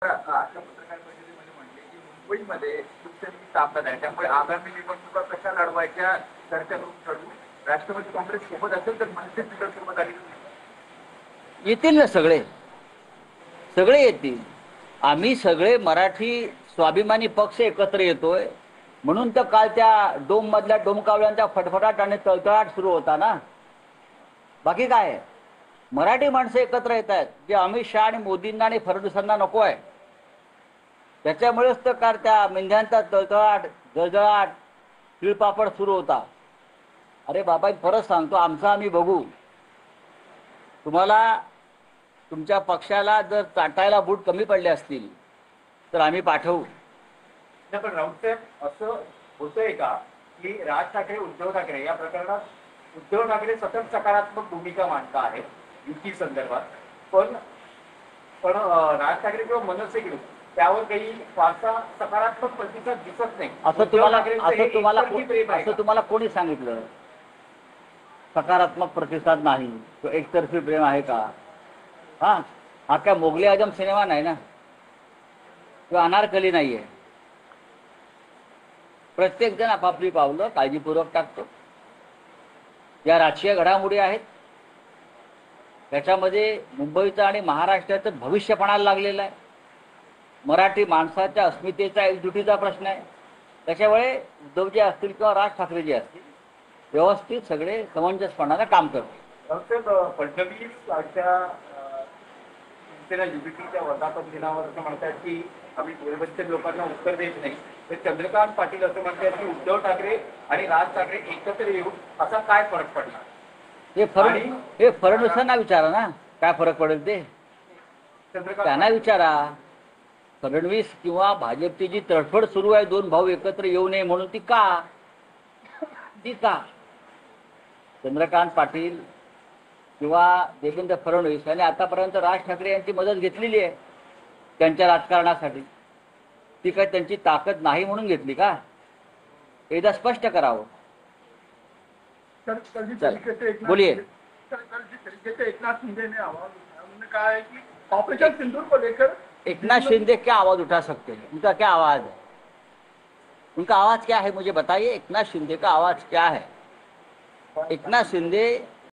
अशा पत्रकार परिषदेमध्ये म्हटले की मुंबईमध्ये शिवसेनेची ताकद आहे, त्यामुळे आगामी निवडणुका कशा लढवायच्या चर्चा करून ठरवू. राष्ट्रवादी काँग्रेस सोबत असेल तर मनसे सोबत आली येतील ना सगळे, सगळे येतील. आम्ही सगळे मराठी स्वाभिमानी पक्ष एकत्र येतोय म्हणून तर काल त्या डोम मधल्या डोमकावल्यांचा फटफटाट आणि तळतळाट सुरू होता ना. बाकी काय आहे? मराठी माणसं एकत्र येत आहेत, जे अमित शहा आणि मोदींना आणि फडणवीसांना नको आहे. त्याच्यामुळेच तर काल त्या मेंढ्यांचा तळतळाट, जळजळाट, तिळपापड सुरू होता. अरे बाबा, परत सांगतो, आमचा आम्ही बघू. तुम्हाला तुमच्या पक्षाला जर चाटायला बूट कमी पडले असतील तर आम्ही पाठवू. नाही, पण राऊतसाहेब असं होतंय का की राज ठाकरे उद्धव ठाकरे या प्रकरणात उद्धव ठाकरे सतत सकारात्मक भूमिका मांडत आहेत युती संदर्भात, पण पण राज ठाकरे किंवा मनसे घेऊन त्यावर काही फारसा सकारात्मक प्रतिसाद दिसत नाही. असं तुम्हाला कोणी सांगितलं? सकारात्मक प्रतिसाद नाही, तो एकतर्फी प्रेम आहे का? हा काय मोगले आजम सिनेमा नाही ना, किंवा अनारकली नाहीये. प्रत्येक जण आपापली पावलं काळजीपूर्वक टाकतो. या राजकीय घडामोडी आहेत, त्याच्यामध्ये मुंबईचं आणि महाराष्ट्राचं भविष्य पणाला लागलेलं आहे. मराठी माणसाच्या अस्मितेचा एकजुटीचा प्रश्न आहे. त्याच्यामुळे उद्धवजी असतील किंवा राज ठाकरे जे असतील, व्यवस्थित सगळे समंजसपणाने काम करतात. फडणवीस शिवसेना युतीच्या वर्धापन दिनावर असं म्हणतात की आम्ही गोरबच्चन लोकांना उत्तर देत नाही, तर चंद्रकांत पाटील असं म्हणतात की उद्धव ठाकरे आणि राज ठाकरे एकत्र येऊन असा काय फरक पडणार? हे फडणवीसांना विचारा ना, काय फरक पडेल ते त्यांना विचारा. फडणवीस किंवा भाजपची जी तडफड सुरू आहे दोन भाऊ एकत्र येऊ नये म्हणून, ती का चंद्रकांत पाटील किंवा देवेंद्र फडणवीस यांनी आतापर्यंत राज ठाकरे यांची मदत घेतलेली आहे त्यांच्या राजकारणासाठी. ती काय त्यांची ताकद नाही म्हणून घेतली का? एकदा स्पष्ट करावं. बोलिए. एकनाथ शिंदे ने आवाज उठाया, उन्होंने कहा है कि ऑपरेशन सिंदूर को लेकर एकनाथ शिंदे क्या आवाज उठा सकते हैं? उनका क्या आवाज है? उनका आवाज क्या है मुझे बताइए. एकनाथ शिंदे का आवाज क्या है? एकनाथ शिंदे